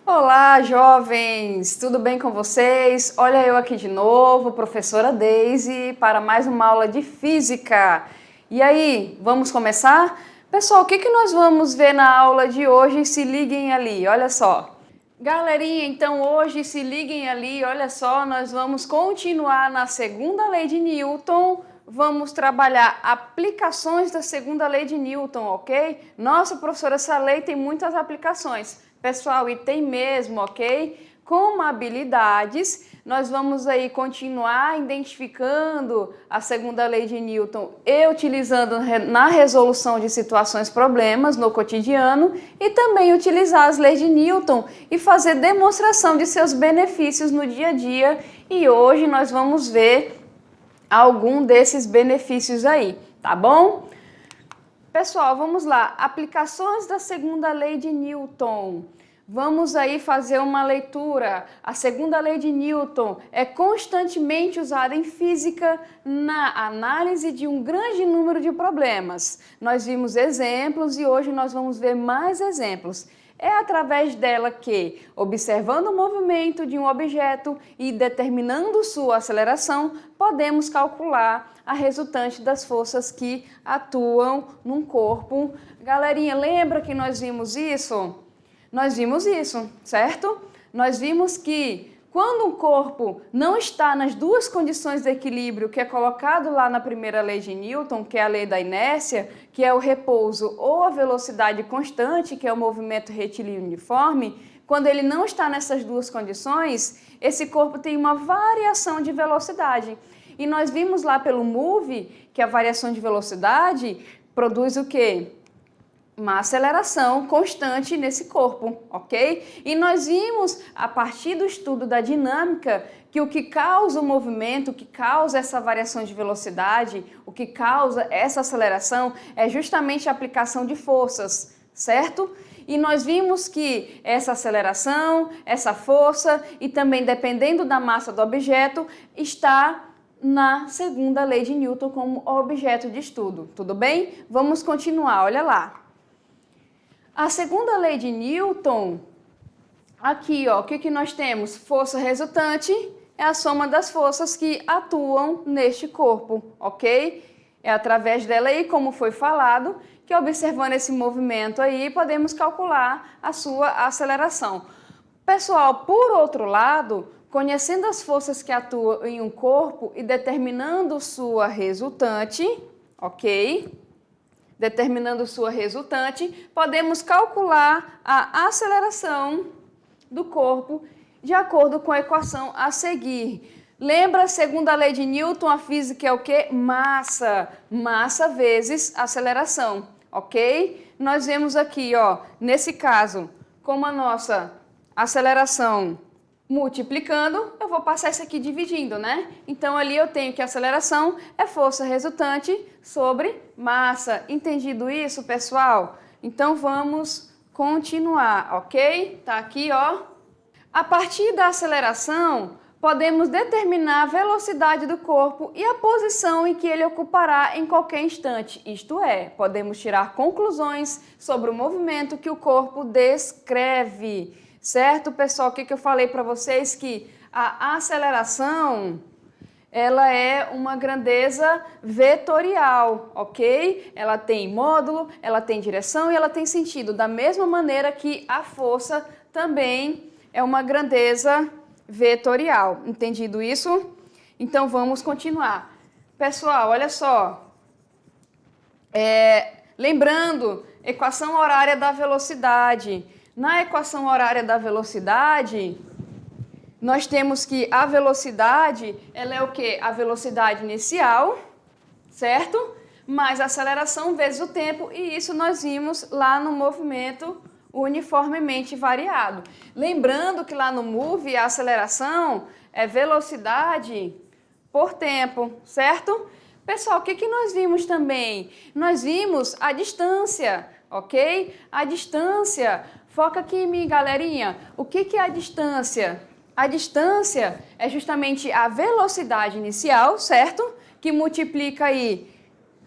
Olá, jovens! Tudo bem com vocês? Olha eu aqui de novo, professora Daisy, para mais uma aula de física. E aí, vamos começar? Pessoal, o que nós vamos ver na aula de hoje? Se liguem ali, olha só. Galerinha, então hoje se liguem ali, olha só, nós vamos continuar na segunda lei de Newton. Vamos trabalhar aplicações da segunda lei de Newton, ok? Nossa, professora, essa lei tem muitas aplicações. Pessoal, e tem mesmo, ok? Com habilidades, nós vamos aí continuar identificando a segunda lei de Newton e utilizando na resolução de situações, problemas no cotidiano e também utilizar as leis de Newton e fazer demonstração de seus benefícios no dia a dia. E hoje nós vamos ver algum desses benefícios aí, tá bom? Pessoal, vamos lá. Aplicações da segunda lei de Newton. Vamos aí fazer uma leitura. A segunda lei de Newton é constantemente usada em física na análise de um grande número de problemas. Nós vimos exemplos e hoje nós vamos ver mais exemplos. É através dela que, observando o movimento de um objeto e determinando sua aceleração, podemos calcular a resultante das forças que atuam num corpo. Galerinha, lembra que nós vimos isso? Nós vimos isso, certo? Nós vimos que quando um corpo não está nas duas condições de equilíbrio que é colocado lá na primeira lei de Newton, que é a lei da inércia, que é o repouso ou a velocidade constante, que é o movimento retilíneo uniforme, quando ele não está nessas duas condições, esse corpo tem uma variação de velocidade. E nós vimos lá pelo MOVE que a variação de velocidade produz o quê? Uma aceleração constante nesse corpo, ok? E nós vimos, a partir do estudo da dinâmica, que o que causa o movimento, o que causa essa variação de velocidade, o que causa essa aceleração é justamente a aplicação de forças, certo? E nós vimos que essa aceleração, essa força e também dependendo da massa do objeto, está na segunda lei de Newton como objeto de estudo, tudo bem? Vamos continuar, olha lá. A segunda lei de Newton, aqui ó, o que nós temos? Força resultante é a soma das forças que atuam neste corpo, ok? É através dela aí, como foi falado, que observando esse movimento aí, podemos calcular a sua aceleração. Pessoal, por outro lado, conhecendo as forças que atuam em um corpo e determinando sua resultante, ok? Determinando sua resultante, podemos calcular a aceleração do corpo de acordo com a equação a seguir. Lembra, segundo a lei de Newton, a física é o quê? Massa. Massa vezes aceleração, ok? Nós vemos aqui, ó, nesse caso, como a nossa aceleração multiplicando, eu vou passar isso aqui dividindo, né? Então, ali eu tenho que a aceleração é força resultante sobre massa. Entendido isso, pessoal? Então, vamos continuar, ok? Tá aqui, ó. A partir da aceleração, podemos determinar a velocidade do corpo e a posição em que ele ocupará em qualquer instante. Isto é, podemos tirar conclusões sobre o movimento que o corpo descreve. Certo, pessoal? O que eu falei para vocês? Que a aceleração, ela é uma grandeza vetorial, ok? Ela tem módulo, ela tem direção e ela tem sentido. Da mesma maneira que a força também é uma grandeza vetorial. Entendido isso? Então, vamos continuar. Pessoal, olha só. Lembrando, equação horária da velocidade. Na equação horária da velocidade, nós temos que a velocidade, ela é o quê? A velocidade inicial, certo? Mais a aceleração vezes o tempo, e isso nós vimos lá no movimento uniformemente variado. Lembrando que lá no MOVE a aceleração é velocidade por tempo, certo? Pessoal, o que nós vimos também? Nós vimos a distância, ok? A distância. Foca aqui em mim, galerinha. O que é a distância? A distância é justamente a velocidade inicial, certo? Que multiplica aí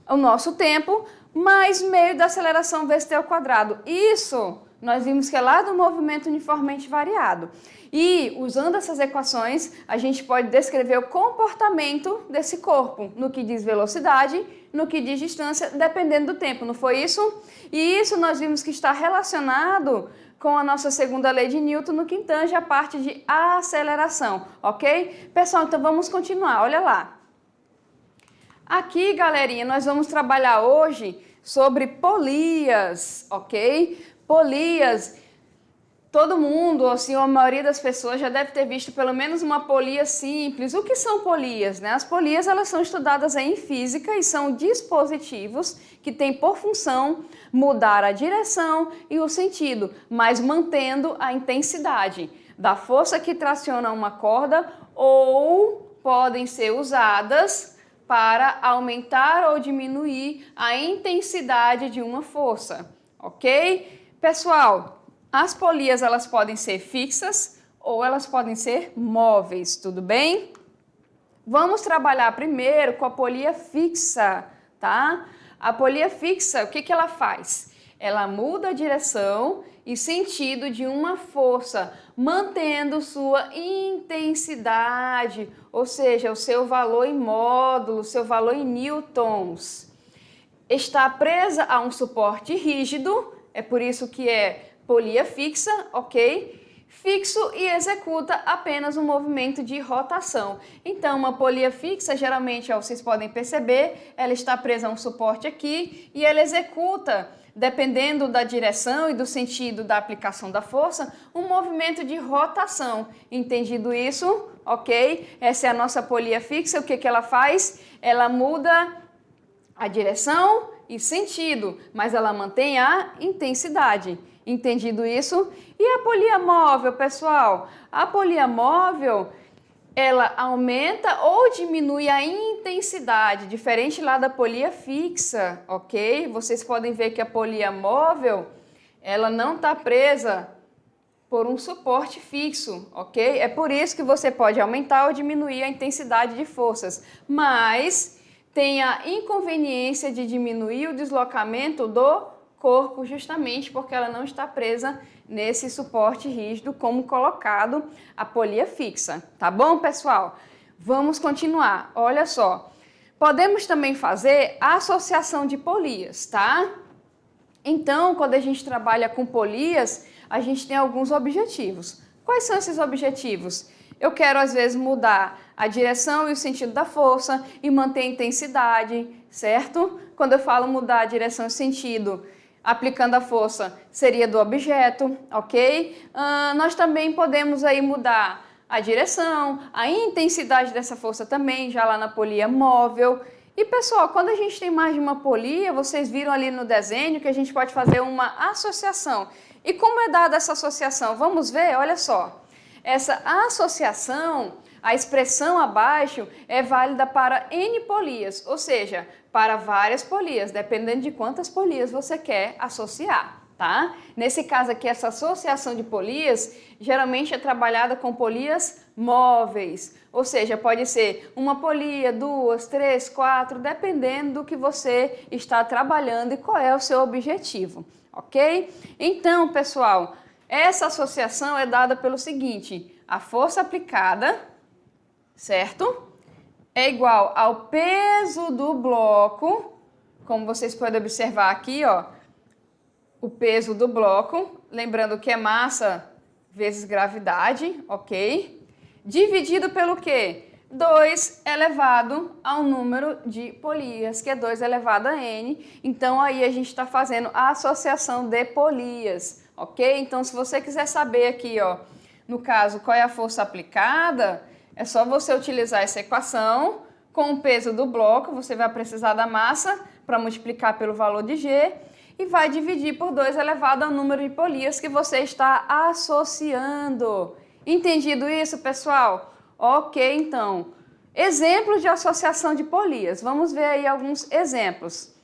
o nosso tempo, mais meio da aceleração vezes t ao quadrado. Isso Nós vimos que é lá do movimento uniformemente variado. E, usando essas equações, a gente pode descrever o comportamento desse corpo, no que diz velocidade, no que diz distância, dependendo do tempo, não foi isso? E isso nós vimos que está relacionado com a nossa segunda lei de Newton, no que tange a parte de aceleração, ok? Pessoal, então vamos continuar, olha lá. Aqui, galerinha, nós vamos trabalhar hoje sobre polias, ok? Polias, todo mundo, assim, a maioria das pessoas já deve ter visto pelo menos uma polia simples. O que são polias, né? As polias, elas são estudadas em física e são dispositivos que têm por função mudar a direção e o sentido, mas mantendo a intensidade da força que traciona uma corda, ou podem ser usadas para aumentar ou diminuir a intensidade de uma força, ok? Pessoal, as polias elas podem ser fixas ou elas podem ser móveis, tudo bem? Vamos trabalhar primeiro com a polia fixa, tá? A polia fixa, o que ela faz? Ela muda a direção e sentido de uma força, mantendo sua intensidade, ou seja, o seu valor em módulo, seu valor em newtons. Está presa a um suporte rígido, é por isso que é polia fixa, ok? Fixo e executa apenas um movimento de rotação. Então, uma polia fixa, geralmente, vocês podem perceber, ela está presa a um suporte aqui e ela executa, dependendo da direção e do sentido da aplicação da força, um movimento de rotação. Entendido isso? Ok? Essa é a nossa polia fixa. O que ela faz? Ela muda a direção e sentido, mas ela mantém a intensidade. Entendido isso? E a polia móvel, pessoal? A polia móvel, ela aumenta ou diminui a intensidade, diferente lá da polia fixa, ok? Vocês podem ver que a polia móvel, ela não está presa por um suporte fixo, ok? É por isso que você pode aumentar ou diminuir a intensidade de forças, mas tem a inconveniência de diminuir o deslocamento do corpo, justamente porque ela não está presa nesse suporte rígido como colocado a polia fixa, tá bom, pessoal? Vamos continuar, olha só. Podemos também fazer a associação de polias, tá? Então, quando a gente trabalha com polias, a gente tem alguns objetivos. Quais são esses objetivos? Eu quero, às vezes, mudar a direção e o sentido da força e manter a intensidade, certo? Quando eu falo mudar a direção e o sentido, aplicando a força, seria do objeto, ok? Nós também podemos aí mudar a direção, a intensidade dessa força também, já lá na polia móvel. E, pessoal, quando a gente tem mais de uma polia, vocês viram ali no desenho que a gente pode fazer uma associação. E como é dada essa associação? Vamos ver? Olha só. Essa associação, a expressão abaixo, é válida para N polias, ou seja, para várias polias, dependendo de quantas polias você quer associar, tá? Nesse caso aqui, essa associação de polias, geralmente é trabalhada com polias móveis, ou seja, pode ser uma polia, 2, 3, 4, dependendo do que você está trabalhando e qual é o seu objetivo, ok? Então, pessoal, essa associação é dada pelo seguinte: a força aplicada, certo? É igual ao peso do bloco, como vocês podem observar aqui, ó, o peso do bloco, lembrando que é massa vezes gravidade, ok? Dividido pelo quê? 2 elevado ao número de polias, que é 2 elevado a n. Então, aí a gente está fazendo a associação de polias, ok? Então, se você quiser saber aqui, ó, no caso, qual é a força aplicada, é só você utilizar essa equação com o peso do bloco, você vai precisar da massa para multiplicar pelo valor de G e vai dividir por 2 elevado ao número de polias que você está associando. Entendido isso, pessoal? Ok, então. Exemplos de associação de polias. Vamos ver aí alguns exemplos.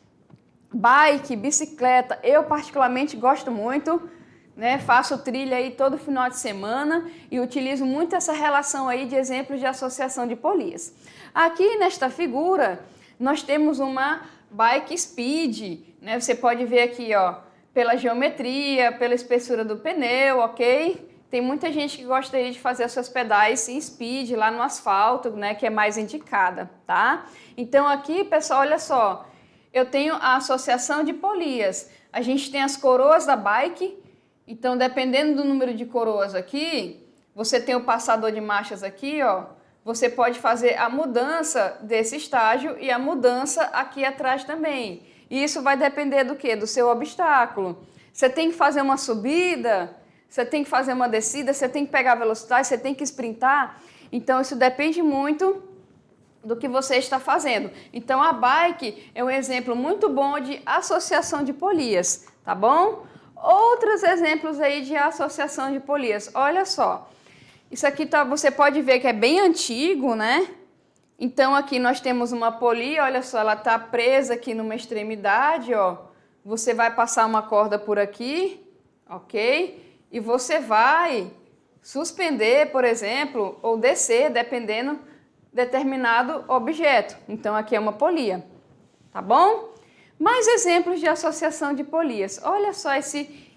Bike, bicicleta, eu particularmente gosto muito, né? Faço trilha aí todo final de semana e utilizo muito essa relação aí de exemplos de associação de polias. Aqui nesta figura, nós temos uma bike speed, né? Você pode ver aqui, ó, pela geometria, pela espessura do pneu, ok? Tem muita gente que gostaria de fazer os seus pedais em speed lá no asfalto, né, que é mais indicada, tá? Então aqui, pessoal, olha só, eu tenho a associação de polias. A gente tem as coroas da bike, então dependendo do número de coroas aqui, você tem o passador de marchas aqui, ó, você pode fazer a mudança desse estágio e a mudança aqui atrás também. E isso vai depender do quê? Do seu obstáculo. Você tem que fazer uma subida, você tem que fazer uma descida, você tem que pegar a velocidade, você tem que sprintar. Então isso depende muito do que você está fazendo. Então a bike é um exemplo muito bom de associação de polias, tá bom? Outros exemplos aí de associação de polias. Olha só. Isso aqui você pode ver que é bem antigo, né? Então aqui nós temos uma polia, olha só, ela está presa aqui numa extremidade, ó. Você vai passar uma corda por aqui, ok? E você vai suspender, por exemplo, ou descer, dependendo determinado objeto. Então aqui é uma polia, tá bom? Mais exemplos de associação de polias. Olha só esse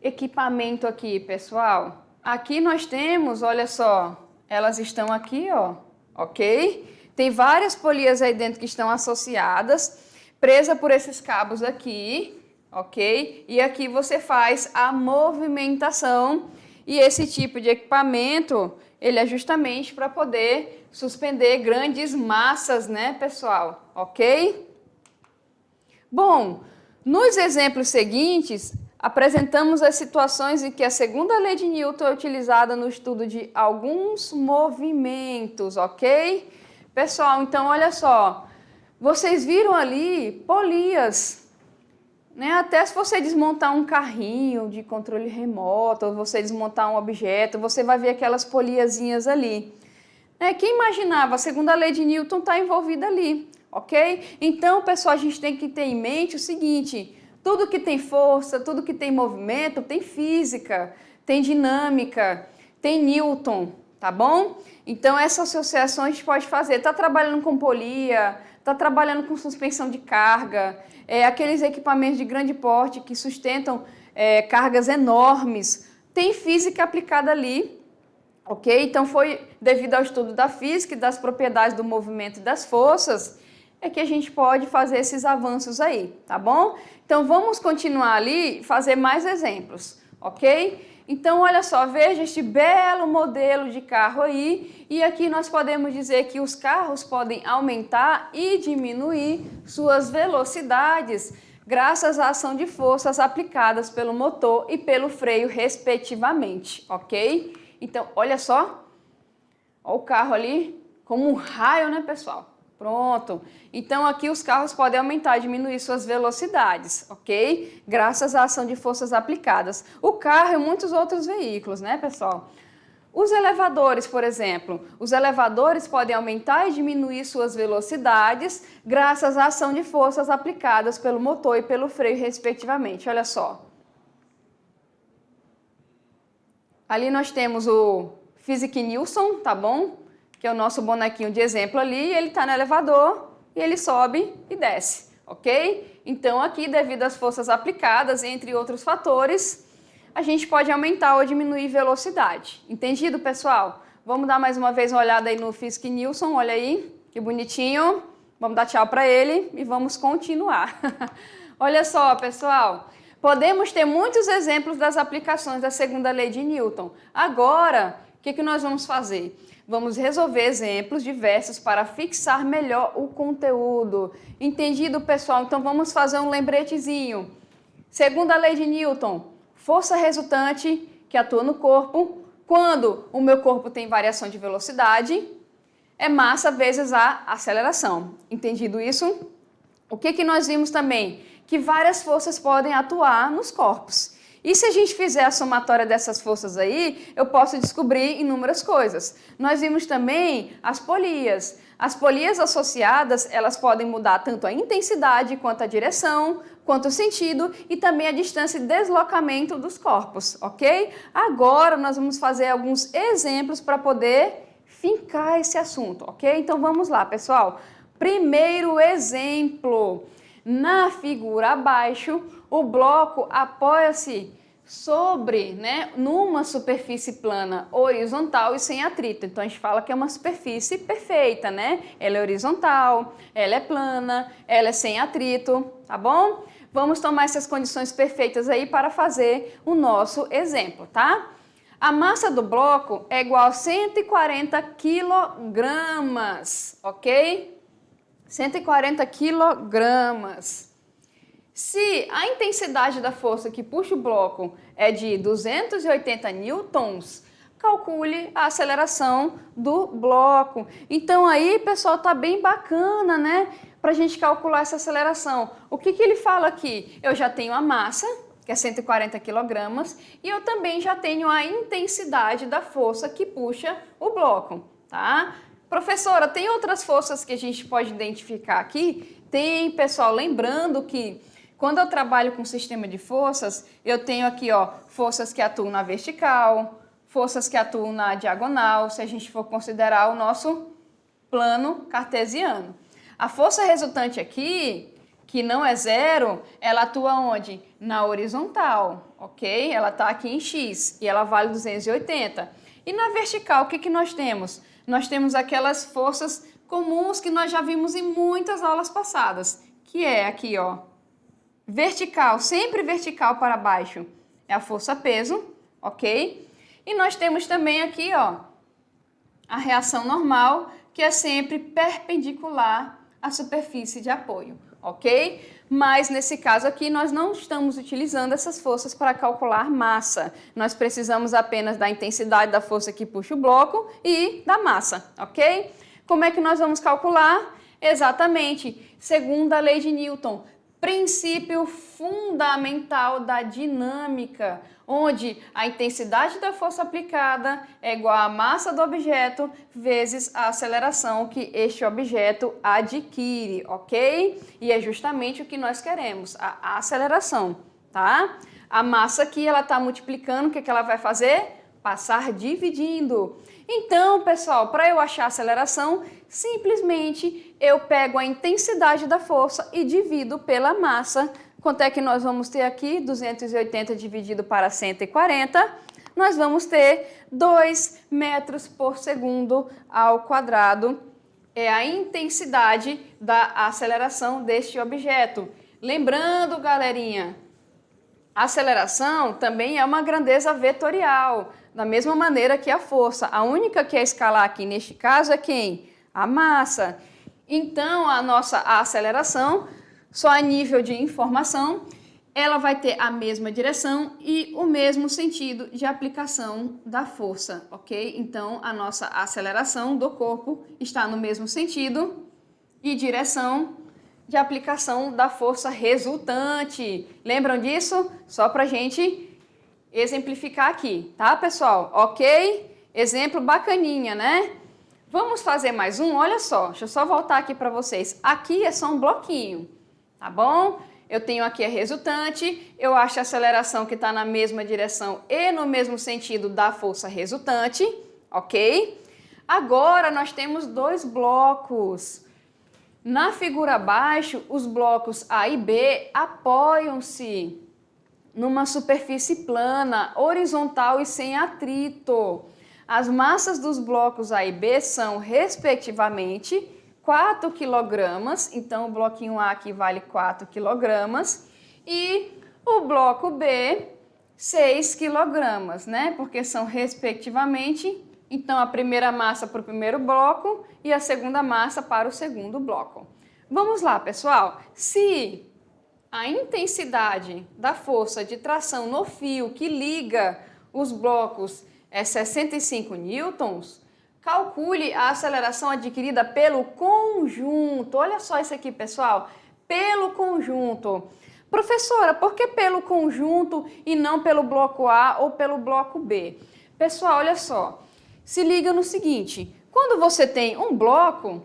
equipamento aqui, pessoal. Aqui nós temos, olha só, elas estão aqui, ó, ok? Tem várias polias aí dentro que estão associadas, presa por esses cabos aqui, ok? E aqui você faz a movimentação e esse tipo de equipamento, ele é justamente para poder suspender grandes massas, né, pessoal? Ok? Bom, nos exemplos seguintes, apresentamos as situações em que a segunda lei de Newton é utilizada no estudo de alguns movimentos, ok? Pessoal, então olha só, vocês viram ali polias, né? Até se você desmontar um carrinho de controle remoto, ou você desmontar um objeto, você vai ver aquelas poliazinhas ali. Quem imaginava, a segunda lei de Newton está envolvida ali, ok? Então, pessoal, a gente tem que ter em mente o seguinte: tudo que tem força, tudo que tem movimento, tem física, tem dinâmica, tem Newton, tá bom? Então, essa associação a gente pode fazer. Está trabalhando com polia, está trabalhando com suspensão de carga, aqueles equipamentos de grande porte que sustentam cargas enormes, tem física aplicada ali, ok? Então, foi devido ao estudo da física e das propriedades do movimento e das forças, é que a gente pode fazer esses avanços aí, tá bom? Então, vamos continuar ali e fazer mais exemplos, ok? Então, olha só, veja este belo modelo de carro aí, e aqui nós podemos dizer que os carros podem aumentar e diminuir suas velocidades graças à ação de forças aplicadas pelo motor e pelo freio, respectivamente, ok? Então, olha só, olha o carro ali como um raio, né, pessoal? Pronto. Então, aqui os carros podem aumentar e diminuir suas velocidades, ok? Graças à ação de forças aplicadas. O carro e muitos outros veículos, né, pessoal? Os elevadores, por exemplo. Os elevadores podem aumentar e diminuir suas velocidades graças à ação de forças aplicadas pelo motor e pelo freio, respectivamente. Olha só. Ali nós temos o Physic Nilsson, tá bom? Que é o nosso bonequinho de exemplo ali, ele está no elevador e ele sobe e desce, ok? Então aqui, devido às forças aplicadas, entre outros fatores, a gente pode aumentar ou diminuir velocidade. Entendido, pessoal? Vamos dar mais uma vez uma olhada aí no Physic Nilsson, olha aí, que bonitinho. Vamos dar tchau para ele e vamos continuar. Olha só, pessoal, podemos ter muitos exemplos das aplicações da segunda lei de Newton. Agora, o que nós vamos fazer? Vamos resolver exemplos diversos para fixar melhor o conteúdo. Entendido, pessoal? Então vamos fazer um lembretezinho. Segunda lei de Newton, força resultante que atua no corpo. Quando o meu corpo tem variação de velocidade, é massa vezes a aceleração. Entendido isso? O que nós vimos também? Que várias forças podem atuar nos corpos. E se a gente fizer a somatória dessas forças aí, eu posso descobrir inúmeras coisas. Nós vimos também as polias. As polias associadas, elas podem mudar tanto a intensidade, quanto a direção, quanto o sentido e também a distância de deslocamento dos corpos, ok? Agora nós vamos fazer alguns exemplos para poder fincar esse assunto, ok? Então vamos lá, pessoal. Primeiro exemplo. Na figura abaixo, o bloco apoia-se sobre, né, numa superfície plana horizontal e sem atrito. Então a gente fala que é uma superfície perfeita, né? Ela é horizontal, ela é plana, ela é sem atrito, tá bom? Vamos tomar essas condições perfeitas aí para fazer o nosso exemplo, tá? A massa do bloco é igual a 140 quilogramas, ok? 140 quilogramas. Se a intensidade da força que puxa o bloco é de 280 newtons, calcule a aceleração do bloco. Então aí, pessoal, tá bem bacana, né? Pra gente calcular essa aceleração. O que ele fala aqui? Eu já tenho a massa, que é 140 quilogramas, e eu também já tenho a intensidade da força que puxa o bloco, tá? Professora, tem outras forças que a gente pode identificar aqui? Tem, pessoal, lembrando que quando eu trabalho com sistema de forças, eu tenho aqui, ó, forças que atuam na vertical, forças que atuam na diagonal, se a gente for considerar o nosso plano cartesiano. A força resultante aqui, que não é zero, ela atua onde? Na horizontal, ok? Ela está aqui em X e ela vale 280. E na vertical, o que nós temos? Nós temos aquelas forças comuns que nós já vimos em muitas aulas passadas, que é aqui, ó, vertical, sempre vertical para baixo, é a força peso, ok? E nós temos também aqui, ó, a reação normal, que é sempre perpendicular à superfície de apoio, ok? Mas nesse caso aqui nós não estamos utilizando essas forças para calcular massa. Nós precisamos apenas da intensidade da força que puxa o bloco e da massa, ok? Como é que nós vamos calcular? Exatamente, segundo a lei de Newton, princípio fundamental da dinâmica, onde a intensidade da força aplicada é igual à massa do objeto vezes a aceleração que este objeto adquire, ok? E é justamente o que nós queremos, a aceleração, tá? A massa aqui, ela está multiplicando, o que ela vai fazer? Passar dividindo. Então, pessoal, para eu achar a aceleração, simplesmente eu pego a intensidade da força e divido pela massa. Quanto é que nós vamos ter aqui? 280 dividido para 140. Nós vamos ter 2 metros por segundo ao quadrado. É a intensidade da aceleração deste objeto. Lembrando, galerinha, a aceleração também é uma grandeza vetorial, da mesma maneira que a força. A única que é escalar aqui neste caso é quem? A massa. Então, a nossa aceleração, só a nível de informação, ela vai ter a mesma direção e o mesmo sentido de aplicação da força, ok? Então, a nossa aceleração do corpo está no mesmo sentido e direção de aplicação da força resultante. Lembram disso? Só para a gente exemplificar aqui, tá, pessoal? Ok? Exemplo bacaninha, né? Vamos fazer mais um? Olha só, deixa eu só voltar aqui para vocês. Aqui é só um bloquinho, tá bom? Eu tenho aqui a resultante, eu acho a aceleração que está na mesma direção e no mesmo sentido da força resultante, ok? Agora nós temos dois blocos. Na figura abaixo, os blocos A e B apoiam-se numa superfície plana, horizontal e sem atrito. As massas dos blocos A e B são, respectivamente, 4 kg, então o bloquinho A aqui vale 4 kg, e o bloco B, 6 kg, né? Porque são, respectivamente, então a primeira massa para o primeiro bloco e a segunda massa para o segundo bloco. Vamos lá, pessoal. Se a intensidade da força de tração no fio que liga os blocos é 65 newtons, calcule a aceleração adquirida pelo conjunto. Olha só isso aqui, pessoal. Pelo conjunto. Professora, por que pelo conjunto e não pelo bloco A ou pelo bloco B? Pessoal, olha só. Se liga no seguinte, quando você tem um bloco,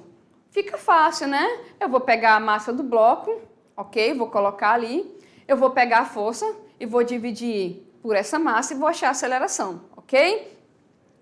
fica fácil, né? Eu vou pegar a massa do bloco, ok? Vou colocar ali, eu vou pegar a força e vou dividir por essa massa e vou achar a aceleração, ok?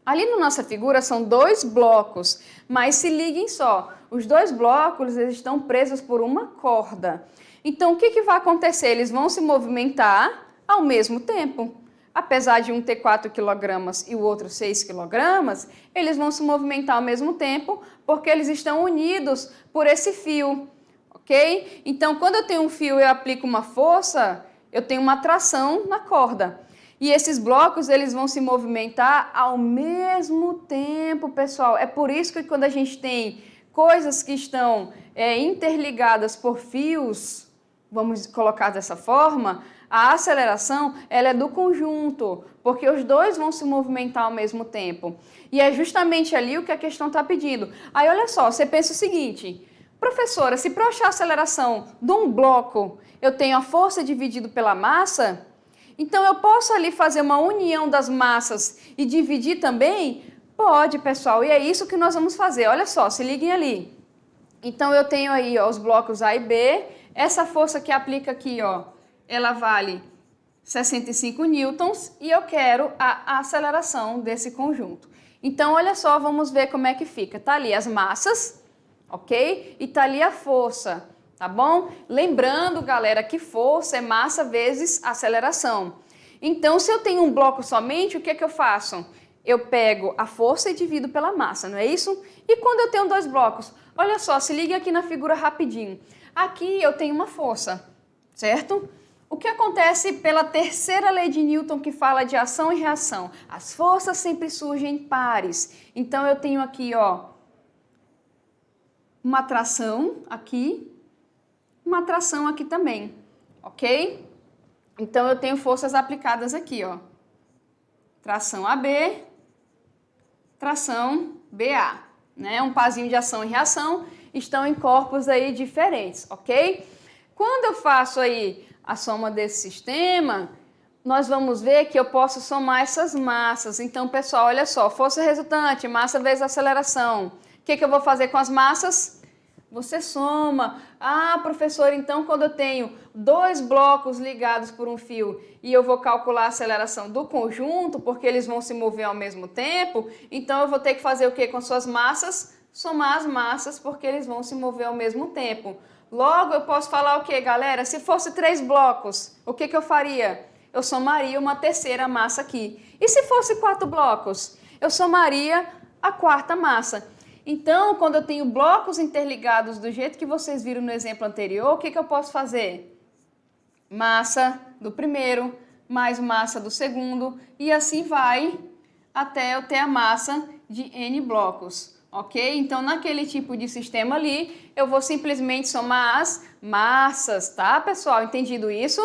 Ali na nossa figura são dois blocos, mas se liguem só, os dois blocos eles estão presos por uma corda. Então, o que vai acontecer? Eles vão se movimentar ao mesmo tempo. Apesar de um ter 4 kg e o outro 6 kg, eles vão se movimentar ao mesmo tempo porque eles estão unidos por esse fio, ok? Então, quando eu tenho um fio e eu aplico uma força, eu tenho uma tração na corda. E esses blocos, eles vão se movimentar ao mesmo tempo, pessoal. É por isso que quando a gente tem coisas que estão interligadas por fios, vamos colocar dessa forma, a aceleração ela é do conjunto, porque os dois vão se movimentar ao mesmo tempo. E é justamente ali o que a questão está pedindo. Aí olha só, você pensa o seguinte, professora, se para eu achar a aceleração de um bloco, eu tenho a força dividido pela massa, então eu posso ali fazer uma união das massas e dividir também? Pode, pessoal, e é isso que nós vamos fazer. Olha só, se liguem ali. Então eu tenho aí ó, os blocos A e B, essa força que aplica aqui, ó, ela vale 65 newtons e eu quero a aceleração desse conjunto. Então, olha só, vamos ver como é que fica. Tá ali as massas, ok? E tá ali a força, tá bom? Lembrando, galera, que força é massa vezes aceleração. Então, se eu tenho um bloco somente, o que é que eu faço? Eu pego a força e divido pela massa, não é isso? E quando eu tenho dois blocos? Olha só, se liga aqui na figura rapidinho. Aqui eu tenho uma força, certo? O que acontece pela terceira lei de Newton que fala de ação e reação? As forças sempre surgem em pares. Então eu tenho aqui, ó, uma tração aqui, uma tração aqui também, ok? Então eu tenho forças aplicadas aqui, ó. Tração AB, tração BA, né? Um parzinho de ação e reação estão em corpos aí diferentes, ok? Quando eu faço aí a soma desse sistema, nós vamos ver que eu posso somar essas massas. Então, pessoal, olha só, força resultante, massa vezes aceleração. O que eu vou fazer com as massas? Você soma. Ah, professor, então quando eu tenho dois blocos ligados por um fio e eu vou calcular a aceleração do conjunto, porque eles vão se mover ao mesmo tempo, então eu vou ter que fazer o que com suas massas? Somar as massas, porque eles vão se mover ao mesmo tempo. Logo, eu posso falar o que, galera? Se fosse 3 blocos, o que eu faria? Eu somaria uma terceira massa aqui. E se fosse 4 blocos? Eu somaria a quarta massa. Então, quando eu tenho blocos interligados do jeito que vocês viram no exemplo anterior, o que eu posso fazer? Massa do primeiro, mais massa do segundo, e assim vai até eu ter a massa de N blocos. Ok? Então, naquele tipo de sistema ali, eu vou simplesmente somar as massas, tá, pessoal? Entendido isso?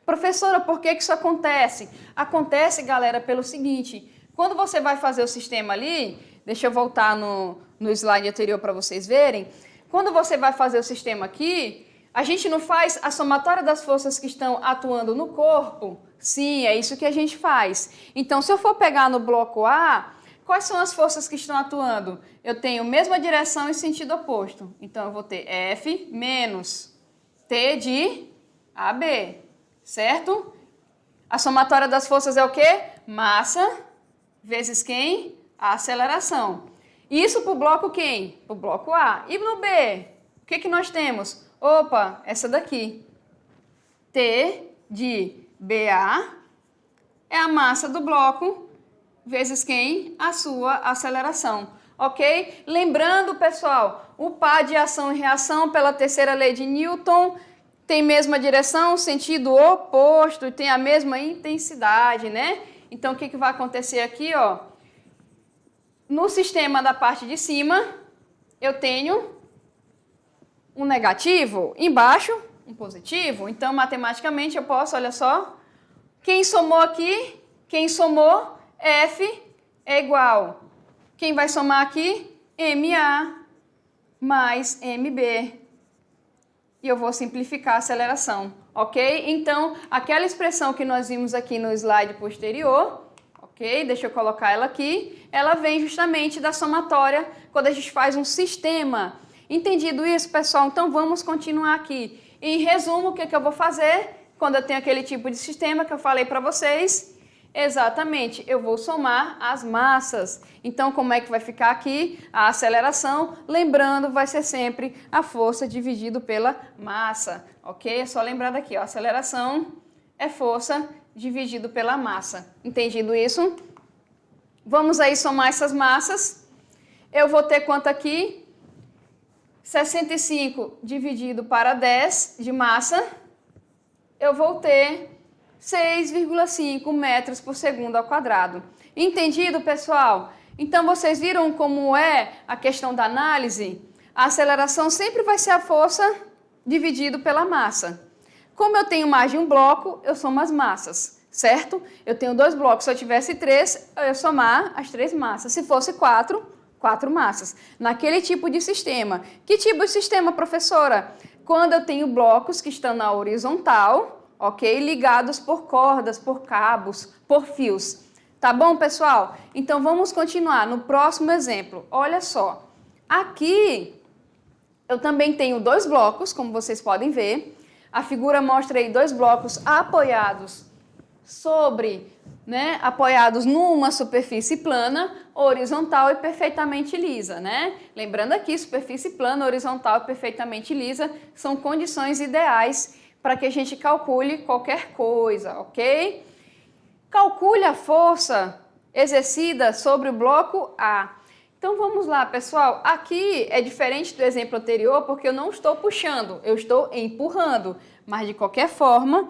Professora, por que isso acontece? Acontece, galera, pelo seguinte, quando você vai fazer o sistema ali, deixa eu voltar no slide anterior para vocês verem, quando você vai fazer o sistema aqui, a gente não faz a somatória das forças que estão atuando no corpo? Sim, é isso que a gente faz. Então, se eu for pegar no bloco A, quais são as forças que estão atuando? Eu tenho mesma direção e sentido oposto. Então, eu vou ter F menos T de AB, certo? A somatória das forças é o quê? Massa vezes quem? A aceleração. Isso para o bloco quem? Para o bloco A. E no B? O que nós temos? Opa, essa daqui. T de BA é a massa do bloco vezes quem? A sua aceleração, ok? Lembrando, pessoal, o par de ação e reação pela terceira lei de Newton tem mesma direção, sentido oposto e tem a mesma intensidade, né? Então, o que vai acontecer aqui, ó? No sistema da parte de cima, eu tenho um negativo, embaixo, um positivo. Então, matematicamente, eu posso, olha só, quem somou aqui, quem somou, F é igual. Quem vai somar aqui? MA mais MB. E eu vou simplificar a aceleração, ok? Então, aquela expressão que nós vimos aqui no slide posterior, ok? Deixa eu colocar ela aqui. Ela vem justamente da somatória quando a gente faz um sistema. Entendido isso, pessoal? Então, vamos continuar aqui. Em resumo, o que eu vou fazer quando eu tenho aquele tipo de sistema que eu falei para vocês? Exatamente, eu vou somar as massas. Então, como é que vai ficar aqui a aceleração? Lembrando, vai ser sempre a força dividido pela massa, ok? É só lembrar daqui, ó, aceleração é força dividido pela massa. Entendido isso? Vamos aí somar essas massas. Eu vou ter quanto aqui? 65 dividido para 10 de massa. Eu vou ter 6,5 metros por segundo ao quadrado. Entendido, pessoal? Então, vocês viram como é a questão da análise? A aceleração sempre vai ser a força dividido pela massa. Como eu tenho mais de um bloco, eu somo as massas, certo? Eu tenho 2 blocos, se eu tivesse 3, eu ia somar as 3 massas. Se fosse 4 massas. Naquele tipo de sistema. Que tipo de sistema, professora? Quando eu tenho blocos que estão na horizontal, ok? Ligados por cordas, por cabos, por fios. Tá bom, pessoal? Então, vamos continuar no próximo exemplo. Olha só. Aqui, eu também tenho 2 blocos, como vocês podem ver. A figura mostra aí 2 blocos apoiados apoiados numa superfície plana, horizontal e perfeitamente lisa, né? Lembrando aqui, superfície plana, horizontal e perfeitamente lisa são condições ideais para que a gente calcule qualquer coisa, ok? Calcule a força exercida sobre o bloco A. Então vamos lá, pessoal. Aqui é diferente do exemplo anterior porque eu não estou puxando, eu estou empurrando. Mas de qualquer forma,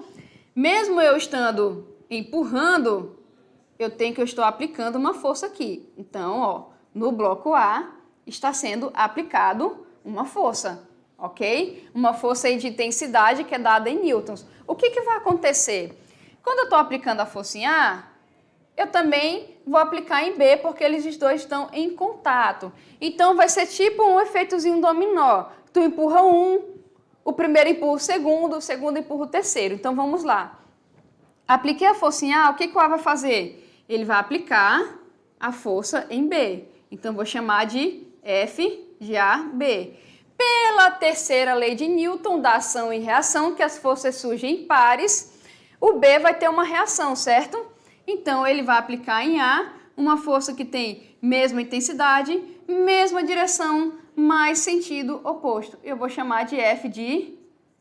mesmo eu estando empurrando, eu estou aplicando uma força aqui. Então, ó, no bloco A está sendo aplicado uma força, ok? Uma força aí de intensidade que é dada em newtons. O que vai acontecer? Quando eu estou aplicando a força em A, eu também vou aplicar em B, porque eles dois estão em contato. Então, vai ser tipo um efeitozinho dominó. Tu empurra um, o primeiro empurra o segundo empurra o terceiro. Então, vamos lá. Apliquei a força em A, o que o A vai fazer? Ele vai aplicar a força em B. Então, vou chamar de F de AB. Pela terceira lei de Newton, da ação e reação, que as forças surgem em pares, o B vai ter uma reação, certo? Então, ele vai aplicar em A uma força que tem mesma intensidade, mesma direção, mas sentido oposto. Eu vou chamar de F de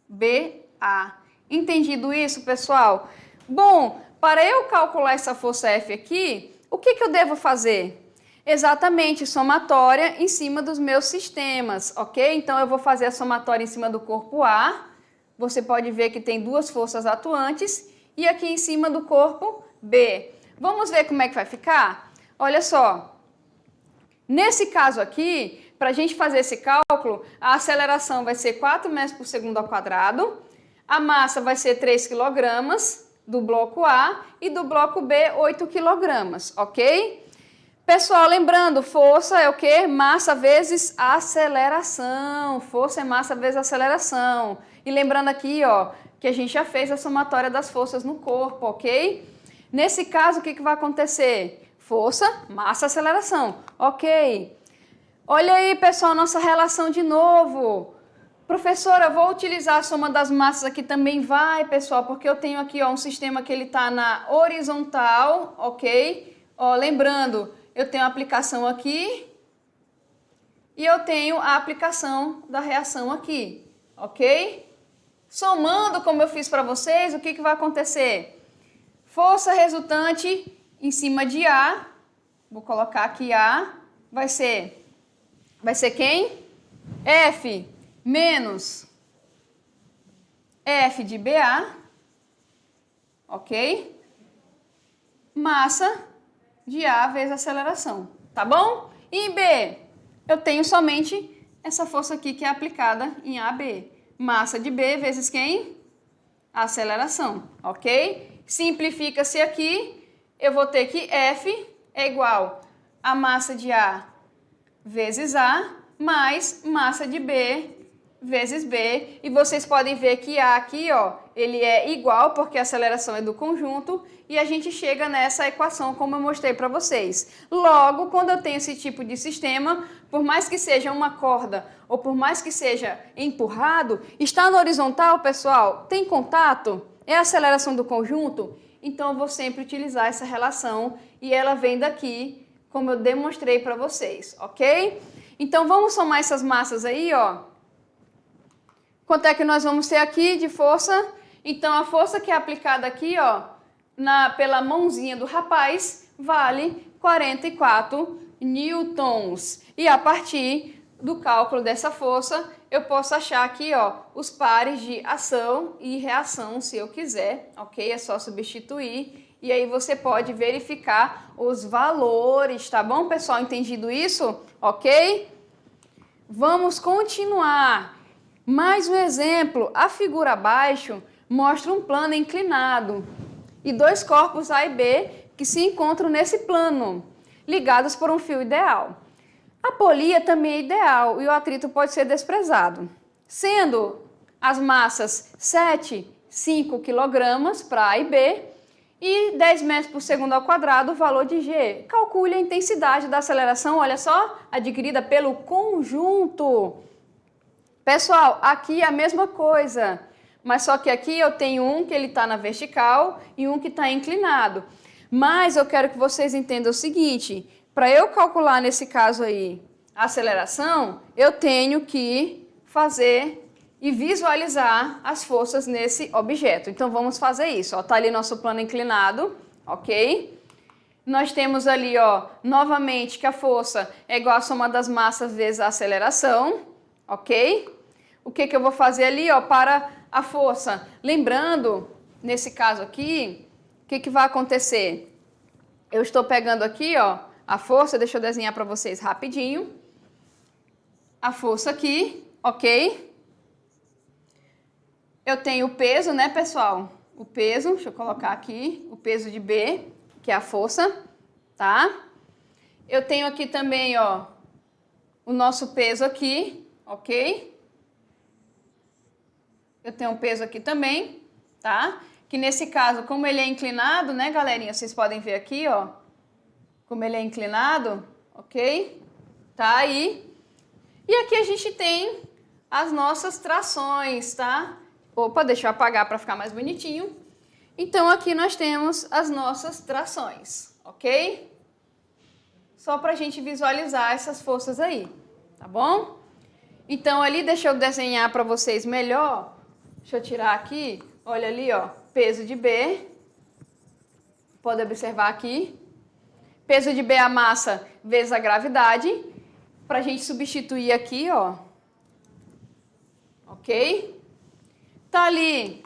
BA. Entendido isso, pessoal? Bom, para eu calcular essa força F aqui, o que eu devo fazer? Exatamente, somatória em cima dos meus sistemas, ok? Então, eu vou fazer a somatória em cima do corpo A. Você pode ver que tem 2 forças atuantes. E aqui em cima do corpo B. Vamos ver como é que vai ficar? Olha só. Nesse caso aqui, para a gente fazer esse cálculo, a aceleração vai ser 4 metros por segundo ao quadrado. A massa vai ser 3 quilogramas do bloco A e do bloco B 8 quilogramas, ok? Pessoal, lembrando, força é o quê? Massa vezes aceleração. Força é massa vezes aceleração. E lembrando aqui, ó, que a gente já fez a somatória das forças no corpo, ok? Nesse caso, o que vai acontecer? Força, massa, aceleração, ok? Olha aí, pessoal, nossa relação de novo. Professora, eu vou utilizar a soma das massas aqui também? Vai, pessoal, porque eu tenho aqui ó, um sistema que ele está na horizontal, ok? Ó, lembrando, eu tenho a aplicação aqui e eu tenho a aplicação da reação aqui, ok? Somando, como eu fiz para vocês, o que vai acontecer? Força resultante em cima de A, vou colocar aqui A, vai ser quem? F menos F de BA, ok? Massa de A vezes aceleração, tá bom? E em B, eu tenho somente essa força aqui que é aplicada em AB. Massa de B vezes quem? Aceleração, ok? Simplifica-se aqui, eu vou ter que F é igual a massa de A vezes A, mais massa de B vezes B. E vocês podem ver que A aqui, ó, ele é igual, porque a aceleração é do conjunto, e a gente chega nessa equação como eu mostrei para vocês. Logo, quando eu tenho esse tipo de sistema, por mais que seja uma corda, ou por mais que seja empurrado, está no horizontal, pessoal, tem contato, é a aceleração do conjunto. então eu vou sempre utilizar essa relação e ela vem daqui, como eu demonstrei para vocês, ok? Então vamos somar essas massas aí, ó. Quanto é que nós vamos ter aqui de força? Então a força que é aplicada aqui, ó, pela mãozinha do rapaz, vale 44 newtons. E a partir do cálculo dessa força, eu posso achar aqui, ó, os pares de ação e reação, se eu quiser, ok? É só substituir e aí você pode verificar os valores, tá bom, pessoal? Entendido isso? Ok? Vamos continuar. Mais um exemplo, a figura abaixo mostra um plano inclinado e dois corpos A e B que se encontram nesse plano, ligados por um fio ideal. A polia também é ideal e o atrito pode ser desprezado, sendo as massas 7, 5 kg para A e B e 10 metros por segundo ao quadrado o valor de G. Calcule a intensidade da aceleração, olha só, adquirida pelo conjunto. Pessoal, aqui é a mesma coisa, mas só que aqui eu tenho um que ele está na vertical e um que está inclinado. Mas eu quero que vocês entendam o seguinte, para eu calcular nesse caso aí a aceleração, eu tenho que fazer e visualizar as forças nesse objeto. Então vamos fazer isso, ó, tá ali nosso plano inclinado, ok? Nós temos ali, ó, novamente que a força é igual à soma das massas vezes a aceleração, ok? O que eu vou fazer ali, ó, para a força? Lembrando, nesse caso aqui, o que vai acontecer? Eu estou pegando aqui, ó, a força, deixa eu desenhar para vocês rapidinho. A força aqui, ok? Eu tenho o peso, né, pessoal? O peso, deixa eu colocar aqui, o peso de B, que é a força, tá? Eu tenho aqui também, ó, o nosso peso aqui, ok? Eu tenho um peso aqui também, tá? Que nesse caso, como ele é inclinado, né, galerinha? Vocês podem ver aqui, ó. Como ele é inclinado, ok? Tá aí. E aqui a gente tem as nossas trações, tá? Opa, deixa eu apagar para ficar mais bonitinho. Então aqui nós temos as nossas trações, ok? Só para a gente visualizar essas forças aí, tá bom? Então ali, deixa eu desenhar para vocês melhor. Deixa eu tirar aqui, olha ali, ó, peso de B, pode observar aqui, peso de B é a massa vezes a gravidade, para a gente substituir aqui, ó, ok? Tá ali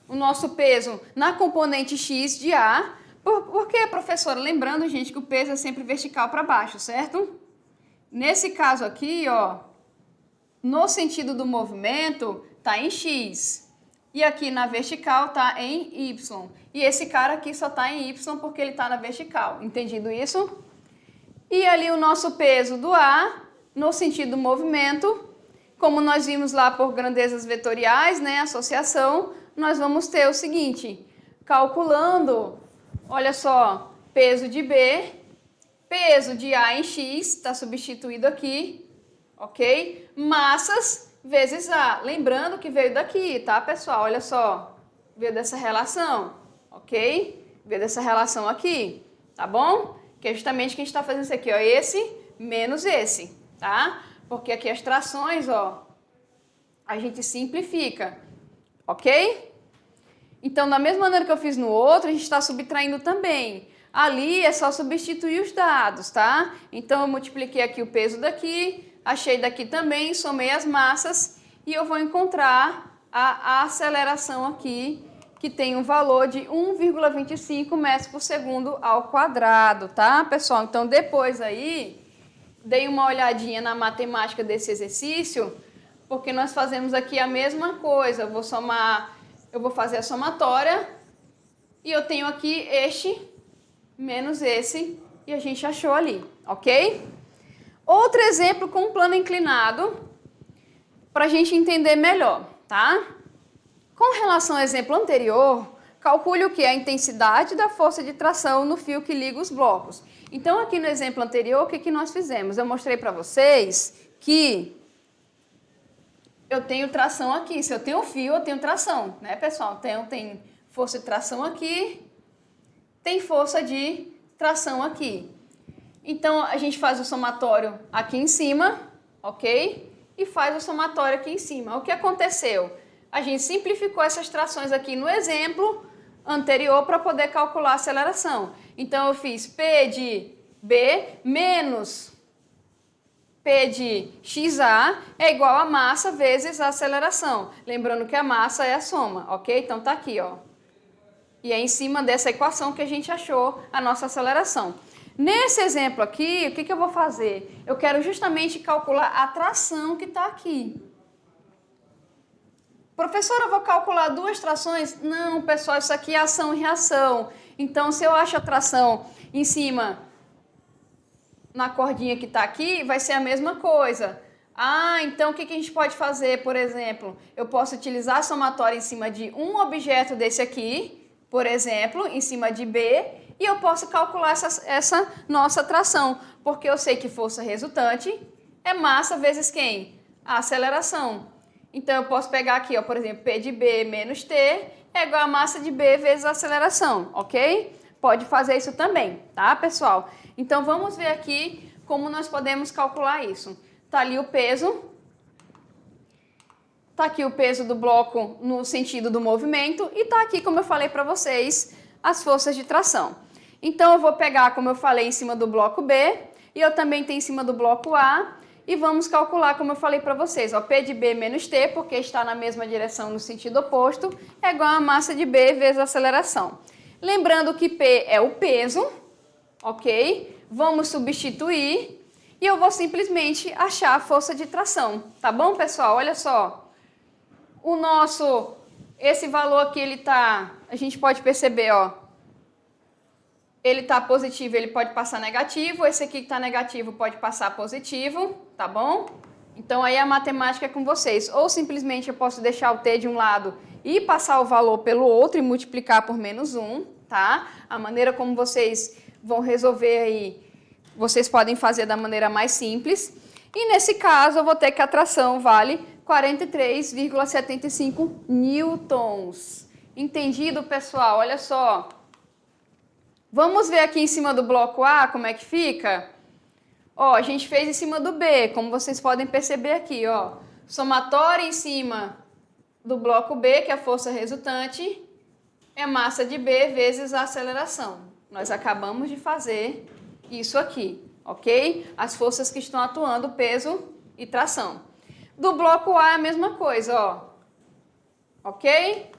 o nosso peso na componente X de A, por quê, professora? Lembrando, gente, que o peso é sempre vertical para baixo, certo? Nesse caso aqui, ó, no sentido do movimento, está em X. E aqui na vertical está em Y. E esse cara aqui só está em Y porque ele está na vertical. Entendido isso? E ali o nosso peso do A, no sentido do movimento, como nós vimos lá por grandezas vetoriais, né, associação, nós vamos ter o seguinte, calculando, olha só, peso de B, peso de A em X, está substituído aqui, ok? Massas vezes A. Lembrando que veio daqui, tá, pessoal? Olha só. Veio dessa relação, ok? Veio dessa relação aqui, tá bom? Que é justamente o que a gente está fazendo isso aqui, ó. Esse menos esse, tá? Porque aqui as trações, ó, a gente simplifica, ok? Então, da mesma maneira que eu fiz no outro, a gente está subtraindo também. Ali é só substituir os dados, tá? Então, eu multipliquei aqui o peso daqui, achei daqui também, somei as massas e eu vou encontrar a aceleração aqui, que tem um valor de 1,25 metros por segundo ao quadrado, tá, pessoal? Então, depois aí, dei uma olhadinha na matemática desse exercício, porque nós fazemos aqui a mesma coisa. Eu vou fazer a somatória e eu tenho aqui este menos esse e a gente achou ali, ok? Outro exemplo com um plano inclinado, para a gente entender melhor, tá? Com relação ao exemplo anterior, calcule o que? A intensidade da força de tração no fio que liga os blocos. Então, aqui no exemplo anterior, o que nós fizemos? Eu mostrei para vocês que eu tenho tração aqui. Se eu tenho fio, eu tenho tração, né, pessoal? Então, tem força de tração aqui, tem força de tração aqui. Então, a gente faz o somatório aqui em cima, ok? E faz o somatório aqui em cima. O que aconteceu? A gente simplificou essas trações aqui no exemplo anterior para poder calcular a aceleração. Então, eu fiz P de B menos P de XA é igual a massa vezes a aceleração. Lembrando que a massa é a soma, ok? Então, tá aqui, ó. E é em cima dessa equação que a gente achou a nossa aceleração. Nesse exemplo aqui, o que eu vou fazer? Eu quero justamente calcular a tração que está aqui. Professora, eu vou calcular duas trações? Não, pessoal, isso aqui é ação e reação. Então, se eu acho a tração em cima, na cordinha que está aqui, vai ser a mesma coisa. Ah, então o que a gente pode fazer, por exemplo? Eu posso utilizar a somatória em cima de um objeto desse aqui, por exemplo, em cima de B, e eu posso calcular essa nossa tração, porque eu sei que força resultante é massa vezes quem? A aceleração. Então, eu posso pegar aqui, ó, por exemplo, P de B menos T é igual a massa de B vezes a aceleração, ok? Pode fazer isso também, tá, pessoal? Então, vamos ver aqui como nós podemos calcular isso. Tá ali o peso. Tá aqui o peso do bloco no sentido do movimento e tá aqui, como eu falei para vocês, as forças de tração. Então, eu vou pegar, como eu falei, em cima do bloco B e eu também tenho em cima do bloco A e vamos calcular, como eu falei para vocês, ó, P de B menos T, porque está na mesma direção no sentido oposto, é igual a massa de B vezes a aceleração. Lembrando que P é o peso, ok? Vamos substituir e eu vou simplesmente achar a força de tração, tá bom, pessoal? Olha só. Esse valor aqui, a gente pode perceber, ó, ele tá positivo, ele pode passar negativo, esse aqui que tá negativo pode passar positivo, tá bom? Então aí a matemática é com vocês, ou simplesmente eu posso deixar o t de um lado e passar o valor pelo outro e multiplicar por menos 1, tá? A maneira como vocês vão resolver aí, vocês podem fazer da maneira mais simples. E nesse caso eu vou ter que a tração vale 43,75 newtons. Entendido, pessoal? Olha só. Vamos ver aqui em cima do bloco A como é que fica? Ó, a gente fez em cima do B, como vocês podem perceber aqui, ó. Somatório em cima do bloco B, que é a força resultante, é massa de B vezes a aceleração. Nós acabamos de fazer isso aqui, ok? As forças que estão atuando, peso e tração. Do bloco A é a mesma coisa, ó. Ok?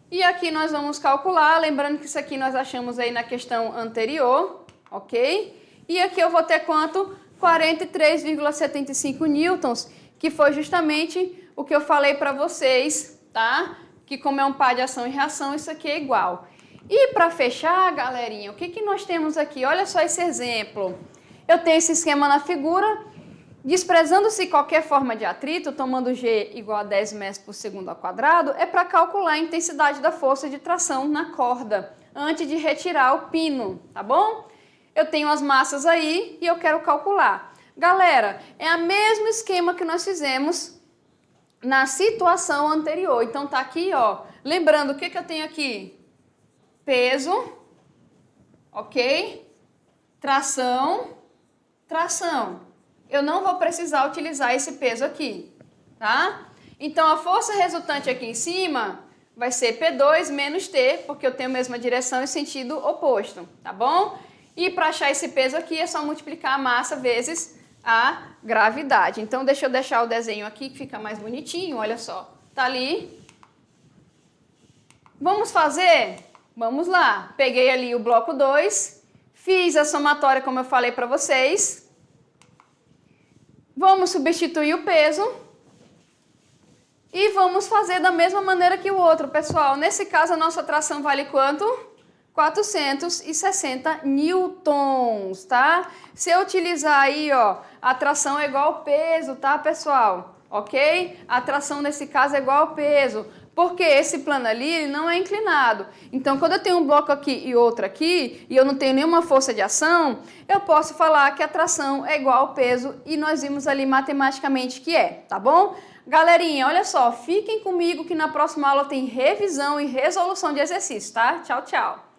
E aqui nós vamos calcular, lembrando que isso aqui nós achamos aí na questão anterior, ok? E aqui eu vou ter quanto? 43,75 newtons, que foi justamente o que eu falei para vocês, tá? Que como é um par de ação e reação, isso aqui é igual. E para fechar, galerinha, o que nós temos aqui? Olha só esse exemplo. Eu tenho esse esquema na figura, desprezando-se qualquer forma de atrito, tomando G igual a 10 metros por segundo ao quadrado, é para calcular a intensidade da força de tração na corda, antes de retirar o pino, tá bom? Eu tenho as massas aí e eu quero calcular. Galera, é o mesmo esquema que nós fizemos na situação anterior. Então tá aqui, ó. Lembrando, o que eu tenho aqui? Peso, ok? Tração, tração. Eu não vou precisar utilizar esse peso aqui, tá? Então, a força resultante aqui em cima vai ser P2 menos T, porque eu tenho a mesma direção e sentido oposto, tá bom? E para achar esse peso aqui é só multiplicar a massa vezes a gravidade. Então, deixa eu deixar o desenho aqui que fica mais bonitinho, olha só. Tá ali. Vamos fazer? Vamos lá. Peguei ali o bloco 2, fiz a somatória como eu falei para vocês. Vamos substituir o peso e vamos fazer da mesma maneira que o outro, pessoal. Nesse caso, a nossa tração vale quanto? 460 newtons, tá? Se eu utilizar aí, ó, a tração é igual ao peso, tá, pessoal? Ok? A tração nesse caso é igual ao peso. Porque esse plano ali ele não é inclinado. Então, quando eu tenho um bloco aqui e outro aqui, e eu não tenho nenhuma força de ação, eu posso falar que a tração é igual ao peso e nós vimos ali matematicamente que é, tá bom? Galerinha, olha só, fiquem comigo que na próxima aula tem revisão e resolução de exercícios, tá? Tchau, tchau!